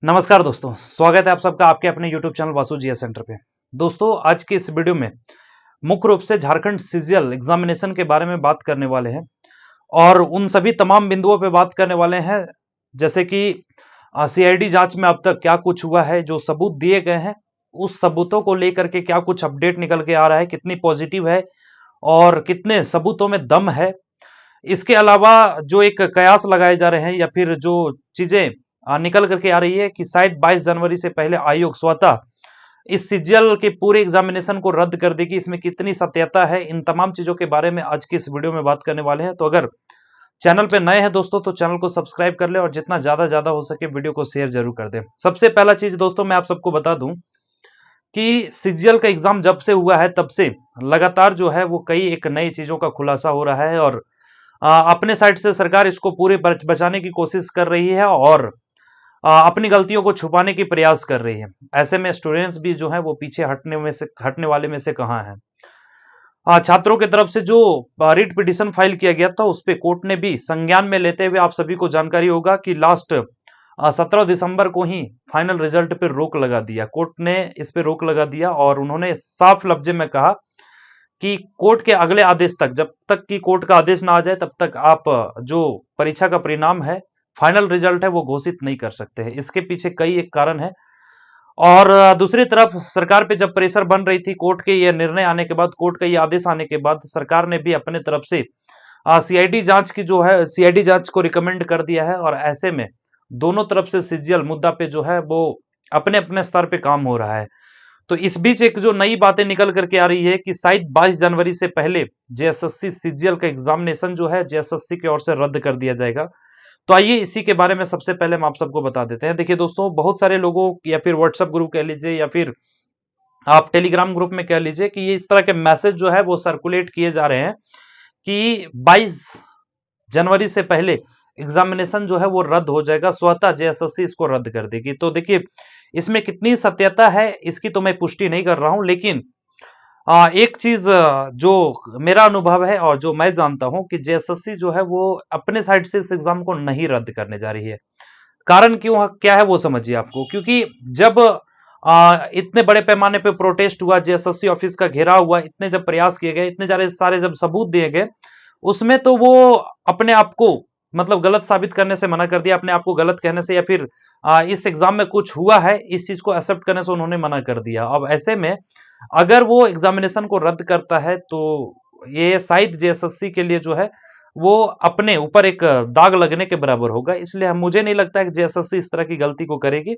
नमस्कार दोस्तों, स्वागत है आप सबका आपके अपने YouTube channel Vasu GS centre पे। दोस्तों, आज की इस वीडियो में मुख्य रूप से झारखंड सीजीएल एग्जामिनेशन के बारे में बात करने वाले हैं और उन सभी तमाम बिंदुओं पे बात करने वाले हैं, जैसे कि सीआईडी जांच में अब तक क्या कुछ हुआ है, जो सबूत दिए गए हैं उस सबूतों को लेकर के क्या कुछ अपडेट निकल के आ रहा है, कितनी पॉजिटिव है और कितने सबूतों में दम है। इसके अलावा जो एक कयास लगाए जा रहे हैं या फिर जो चीजें निकल करके आ रही है कि शायद 22 जनवरी से पहले आयोग स्वतः इस सीजीएल के पूरे एग्जामिनेशन को रद्द कर देगी, इसमें कितनी सत्यता है, इन तमाम चीजों के बारे में आज की इस वीडियो में बात करने वाले हैं। तो अगर चैनल पे नए हैं दोस्तों तो चैनल को सब्सक्राइब कर ले और जितना ज्यादा हो सके वीडियो को शेयर जरूर कर दें। सबसे पहला चीज दोस्तों मैं आप सबको बता दूं कि सीजीएल का एग्जाम जब से हुआ है तब से लगातार जो है वो कई एक नई चीजों का खुलासा हो रहा है और अपने साइड से सरकार इसको पूरे बचाने की कोशिश कर रही है और अपनी गलतियों को छुपाने की प्रयास कर रही है। ऐसे में स्टूडेंट्स भी जो है वो पीछे हटने वाले में से कहाँ हैं। छात्रों की तरफ से जो रिट पिटीशन फाइल किया गया था उस पे कोर्ट ने भी संज्ञान में लेते हुए आप सभी को जानकारी होगा कि लास्ट 17 दिसंबर को ही फाइनल रिजल्ट पे रोक लगा दिया। कोर्ट ने इस पे रोक लगा दिया और उन्होंने साफ लफ्जे में कहा कि कोर्ट के अगले आदेश तक, जब तक कि कोर्ट का आदेश ना आ जाए तब तक आप जो परीक्षा का परिणाम है, फाइनल रिजल्ट है, वो घोषित नहीं कर सकते हैं। इसके पीछे कई एक कारण है और दूसरी तरफ सरकार पे जब प्रेशर बन रही थी कोर्ट के ये निर्णय आने के बाद, कोर्ट का ये आदेश आने के बाद सरकार ने भी अपने तरफ से सीआईडी जांच की जो है सीआईडी जांच को रिकमेंड कर दिया है और ऐसे में दोनों तरफ से सीजीएल मुद्दा पे जो है वो अपने अपने स्तर पे काम हो रहा है। तो इस बीच एक जो नई बातें निकल करके आ रही है कि शायद 22 जनवरी से पहले जेएसएससी सीजीएल का एग्जामिनेशन जो है जेएसएससी की ओर से रद्द कर दिया जाएगा। तो आइए इसी के बारे में सबसे पहले हम आप सबको बता देते हैं। देखिए दोस्तों, बहुत सारे लोगों या फिर व्हाट्सएप ग्रुप कह लीजिए या फिर आप टेलीग्राम ग्रुप में कह लीजिए कि ये इस तरह के मैसेज जो है वो सर्कुलेट किए जा रहे हैं कि 22 जनवरी से पहले एग्जामिनेशन जो है वो रद्द हो जाएगा, स्वतः जेएसएससी इसको रद्द कर देगी। तो देखिए इसमें कितनी सत्यता है इसकी तो मैं पुष्टि नहीं कर रहा हूं, लेकिन एक चीज जो मेरा अनुभव है और जो मैं जानता हूं कि जेएसएससी जो है वो अपने साइड से इस एग्जाम को नहीं रद्द करने जा रही है। कारण क्यों क्या है वो समझिए आपको, क्योंकि जब इतने बड़े पैमाने पे प्रोटेस्ट हुआ, जेएसएससी ऑफिस का घेराव हुआ, इतने जब प्रयास किए गए, इतने सारे जब सबूत दिए गए, उसमें तो वो अपने आप को मतलब गलत साबित करने से मना कर दिया, अपने आप को गलत कहने से या फिर इस एग्जाम में कुछ हुआ है इस चीज को एक्सेप्ट करने से उन्होंने मना कर दिया। अब ऐसे में अगर वो एग्जामिनेशन को रद्द करता है तो ये शायद जेएसएससी के लिए जो है वो अपने ऊपर एक दाग लगने के बराबर होगा। इसलिए मुझे नहीं लगता है कि जेएसएससी इस तरह की गलती को करेगी।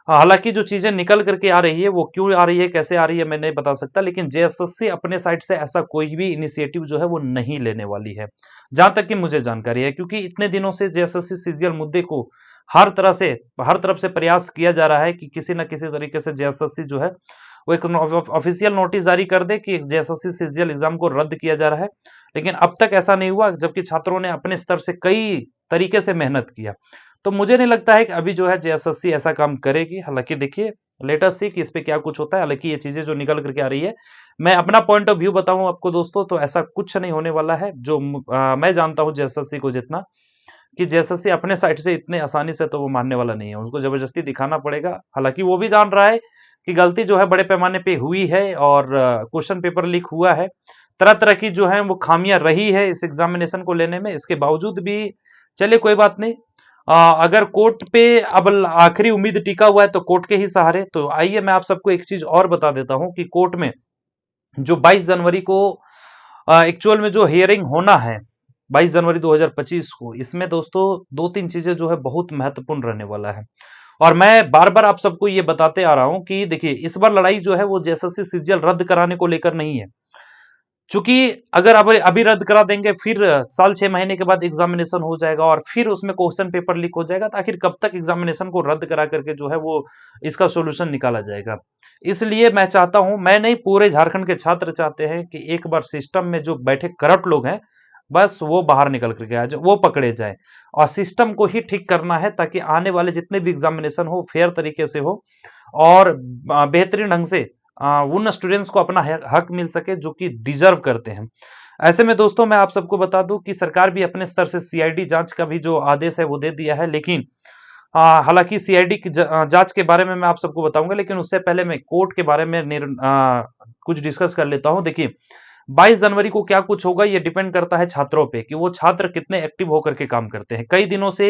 हालांकि जो चीजें निकल करके आ रही है वो क्यों आ रही है, कैसे आ रही है, मैं नहीं बता सकता, लेकिन जेएसएससी अपने साइड से ऐसा कोई भी इनिशिएटिव जो है वो नहीं लेने वाली है, जहां तक कि मुझे जानकारी है। क्योंकि इतने दिनों से जेएसएससी सीजीएल मुद्दे को हर तरफ से प्रयास किया जा रहा है कि किसी न किसी तरीके से जेएसएससी जो है वो एक ऑफिशियल नोटिस जारी कर दे कि जेएसएससी सीजीएल एग्जाम को रद्द किया जा रहा है, लेकिन अब तक ऐसा नहीं हुआ, जबकि छात्रों ने अपने स्तर से कई तरीके से मेहनत किया। तो मुझे नहीं लगता है कि अभी जो है जेएसएससी ऐसा काम करेगी। हालांकि देखिए लेट अस सी कि इस पे क्या कुछ होता है। हालांकि ये चीजें जो निकल करके आ रही है, मैं अपना पॉइंट ऑफ व्यू बताऊं आपको दोस्तों, तो ऐसा कुछ नहीं होने वाला है। जो मैं जानता हूं जेएसएससी को जितना, कि जेएसएससी अपने साइड से इतने आसानी से तो वो मानने वाला नहीं है, उसको जबरदस्ती दिखाना पड़ेगा। हालांकि वो भी जान रहा है कि गलती जो है बड़े पैमाने पे हुई है और क्वेश्चन पेपर लीक हुआ है, तरह तरह की जो है वो खामियां रही है इस एग्जामिनेशन को लेने में। इसके बावजूद भी चलिए कोई बात नहीं, अगर कोर्ट पे अब आखिरी उम्मीद टिका हुआ है तो कोर्ट के ही सहारे। तो आइए मैं आप सबको एक चीज और बता देता हूं कि कोर्ट में जो 22 जनवरी को एक्चुअल में जो हियरिंग होना है 22 जनवरी 2025 को, इसमें दोस्तों दो तीन चीजें जो है बहुत महत्वपूर्ण रहने वाला है। और मैं बार बार आप सबको ये बताते आ रहा हूं कि देखिए इस बार लड़ाई जो है वो जेएसएससी सीजीएल रद्द कराने को लेकर नहीं है। चूंकि अगर अब अभी रद्द करा देंगे फिर साल 6 महीने के बाद एग्जामिनेशन हो जाएगा और फिर उसमें क्वेश्चन पेपर लीक हो जाएगा, तो आखिर कब तक एग्जामिनेशन को रद्द करा करके जो है वो इसका सॉल्यूशन निकाला जाएगा। इसलिए मैं चाहता हूं, मैं नहीं पूरे झारखंड के छात्र चाहते हैं कि एक बार सिस्टम में जो बैठे करप्ट लोग हैं बस वो बाहर निकल करके आ जाए, वो पकड़े जाए और सिस्टम को ही ठीक करना है, ताकि आने वाले जितने भी एग्जामिनेशन हो फेयर तरीके से हो और बेहतरीन ढंग से उन स्टूडेंट्स को अपना हक मिल सके जो कि डिजर्व करते हैं। ऐसे में दोस्तों मैं आप सबको बता दूं कि सरकार भी अपने स्तर से सीआईडी जांच का भी जो आदेश है वो दे दिया है, लेकिन हालांकि सीआईडी की जांच के बारे में मैं आप सबको बताऊंगा, लेकिन उससे पहले मैं कोर्ट के बारे में कुछ डिस्कस कर लेता हूं। देखिए 22 जनवरी को क्या कुछ होगा ये डिपेंड करता है छात्रों पे कि वो छात्र कितने एक्टिव होकर के काम करते हैं। कई दिनों से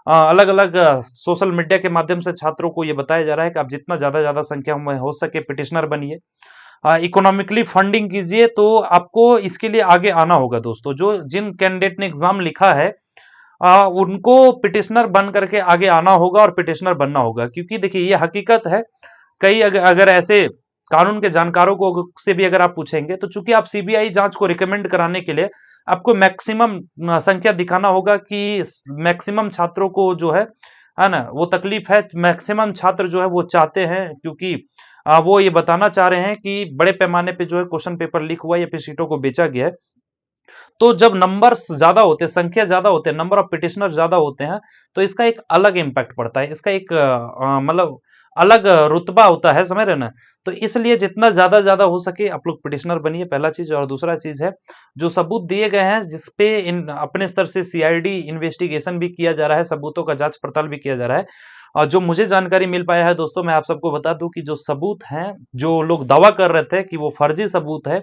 अलग अलग सोशल मीडिया के माध्यम से छात्रों को ये बताया जा रहा है कि आप जितना ज्यादा संख्या में हो सके पिटिशनर बनिए, इकोनॉमिकली फंडिंग कीजिए। तो आपको इसके लिए आगे आना होगा दोस्तों। जो जिन कैंडिडेट ने एग्जाम लिखा है उनको पिटिशनर बन करके आगे आना होगा और पिटिशनर बनना होगा, क्योंकि देखिए ये हकीकत है। कई अगर ऐसे कानून के जानकारों को से भी अगर आप पूछेंगे तो चूंकि आप सीबीआई जांच को रिकमेंड कराने के लिए आपको मैक्सिमम संख्या दिखाना होगा कि मैक्सिमम छात्रों को जो है ना वो तकलीफ है, मैक्सिमम छात्र जो है वो चाहते हैं, क्योंकि वो ये बताना चाह रहे हैं कि बड़े पैमाने पे जो है क्वेश्चन पेपर लीक हुआ या फिर सीटों को बेचा गया है। तो जब नंबर्स ज्यादा होते हैं, संख्या ज्यादा होते हैं, नंबर ऑफ पिटिशनर ज्यादा होते हैं, तो इसका एक अलग इंपैक्ट पड़ता है, इसका एक मतलब अलग रुतबा होता है, समझ रहे ना। तो इसलिए जितना ज्यादा हो सके आप लोग पिटिशनर बनिए, पहला चीज। और दूसरा चीज है जो सबूत दिए गए हैं जिसपे इन अपने स्तर से सीआईडी इन्वेस्टिगेशन भी किया जा रहा है, सबूतों का जांच पड़ताल भी किया जा रहा है। और जो मुझे जानकारी मिल पाया है दोस्तों, मैं आप सबको बता दूं कि जो सबूत हैं, जो लोग दावा कर रहे थे कि वो फर्जी सबूत है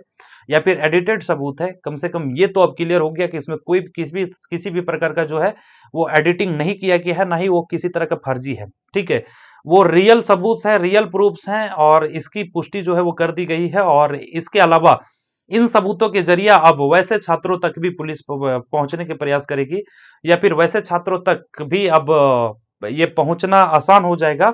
या फिर एडिटेड सबूत है, कम से कम ये तो अब क्लियर हो गया कि इसमें कोई किसी भी प्रकार का जो है वो एडिटिंग नहीं किया गया है, ना ही वो किसी तरह का फर्जी है। ठीक है, वो रियल सबूत है, रियल प्रूफ्स हैं, और इसकी पुष्टि जो है वो कर दी गई है। और इसके अलावा इन सबूतों के जरिए अब वैसे छात्रों तक भी पुलिस पहुंचने के प्रयास करेगी, या फिर वैसे छात्रों तक भी अब ये पहुंचना आसान हो जाएगा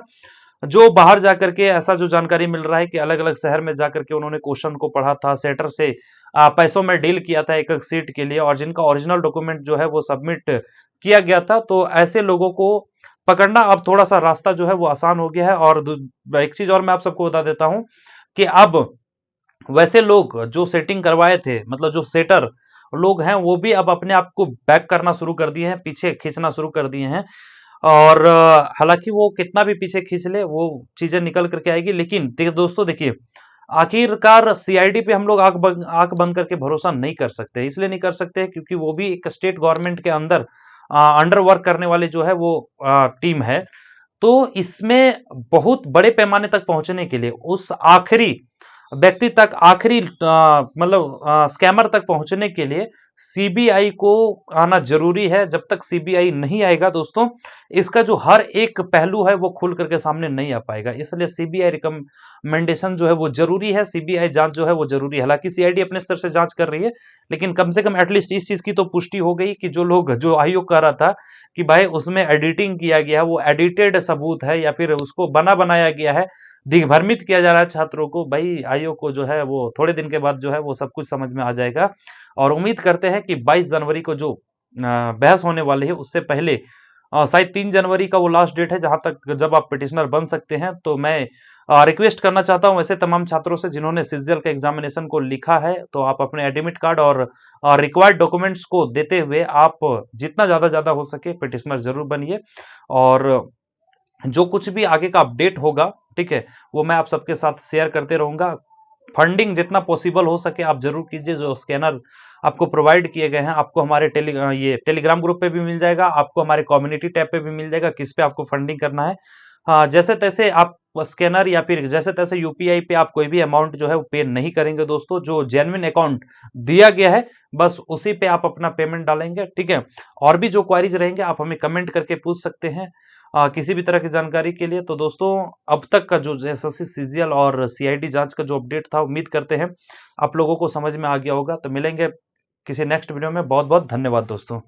जो बाहर जाकर के, ऐसा जो जानकारी मिल रहा है कि अलग अलग शहर में जाकर के उन्होंने क्वेश्चन को पढ़ा था, सेटर से पैसों में डील किया था एक एक सीट के लिए, और जिनका ओरिजिनल डॉक्यूमेंट जो है वो सबमिट किया गया था। तो ऐसे लोगों को पकड़ना अब थोड़ा सा रास्ता जो है वो आसान हो गया है। और एक चीज और मैं आप सबको बता देता हूं कि अब वैसे लोग जो सेटिंग करवाए थे, मतलब जो सेटर लोग हैं, वो भी अब अपने आप को बैक करना शुरू कर दिए हैं, पीछे खींचना शुरू कर दिए हैं। और हालांकि वो कितना भी पीछे खींच ले वो चीजें निकल करके आएगी। लेकिन दोस्तों देखिए, आखिरकार सीआईडी पे हम लोग आंख बंद करके भरोसा नहीं कर सकते। इसलिए नहीं कर सकते क्योंकि वो भी एक स्टेट गवर्नमेंट के अंदर अंडर वर्क करने वाले जो है वो टीम है। तो इसमें बहुत बड़े पैमाने तक पहुंचने के लिए, उस आखिरी व्यक्ति तक, आखिरी मतलब स्कैमर तक पहुंचने के लिए सीबीआई को आना जरूरी है। जब तक सीबीआई नहीं आएगा दोस्तों, इसका जो हर एक पहलू है वो खुल करके सामने नहीं आ पाएगा। इसलिए सीबीआई रिकमेंडेशन जो है वो जरूरी है, सीबीआई जांच जो है वो जरूरी है। हालांकि सीआईडी अपने स्तर से जांच कर रही है, लेकिन कम से कम एटलीस्ट इस चीज की तो पुष्टि हो गई कि जो आयोग कह रहा था कि भाई उसमें एडिटिंग किया गया है, वो एडिटेड सबूत है या फिर उसको बना बनाया गया है, दिग्भ्रमित किया जा रहा है छात्रों को। भाई आयोग को जो है वो थोड़े दिन के बाद जो है वो सब कुछ समझ में आ जाएगा। और उम्मीद करते हैं कि 22 जनवरी को जो बहस होने वाली है उससे पहले शायद 3 जनवरी का वो लास्ट डेट है जहां तक जब आप पिटिशनर बन सकते हैं। तो मैं रिक्वेस्ट करना चाहता हूं ऐसे तमाम छात्रों से जिन्होंने सीजीएल का एग्जामिनेशन को लिखा है, तो आप अपने एडमिट कार्ड और रिक्वायर्ड डॉक्यूमेंट्स को देते हुए आप जितना ज्यादा हो सके पिटिशनर जरूर बनिए। और जो कुछ भी आगे का अपडेट होगा, ठीक है, वो मैं आप सबके साथ शेयर करते रहूंगा। फंडिंग जितना पॉसिबल हो सके आप जरूर कीजिए। जो स्कैनर आपको प्रोवाइड किए गए हैं, आपको हमारे टेलीग्राम ग्रुप पे भी मिल जाएगा, आपको हमारे कम्युनिटी टैब पे भी मिल जाएगा, किस पे आपको फंडिंग करना है। हाँ, जैसे तैसे आप स्कैनर या फिर जैसे तैसे यूपीआई पे आप कोई भी अमाउंट जो है वो पे नहीं करेंगे दोस्तों। जो जेन्युइन अकाउंट दिया गया है बस उसी पे आप अपना पेमेंट डालेंगे, ठीक है। और भी जो क्वारीज रहेंगे आप हमें कमेंट करके पूछ सकते हैं किसी भी तरह की जानकारी के लिए। तो दोस्तों, अब तक का जो एसएससी सीजीएल और सीआईडी जांच का जो अपडेट था, उम्मीद करते हैं आप लोगों को समझ में आ गया होगा। तो मिलेंगे किसी नेक्स्ट वीडियो में। बहुत बहुत धन्यवाद दोस्तों।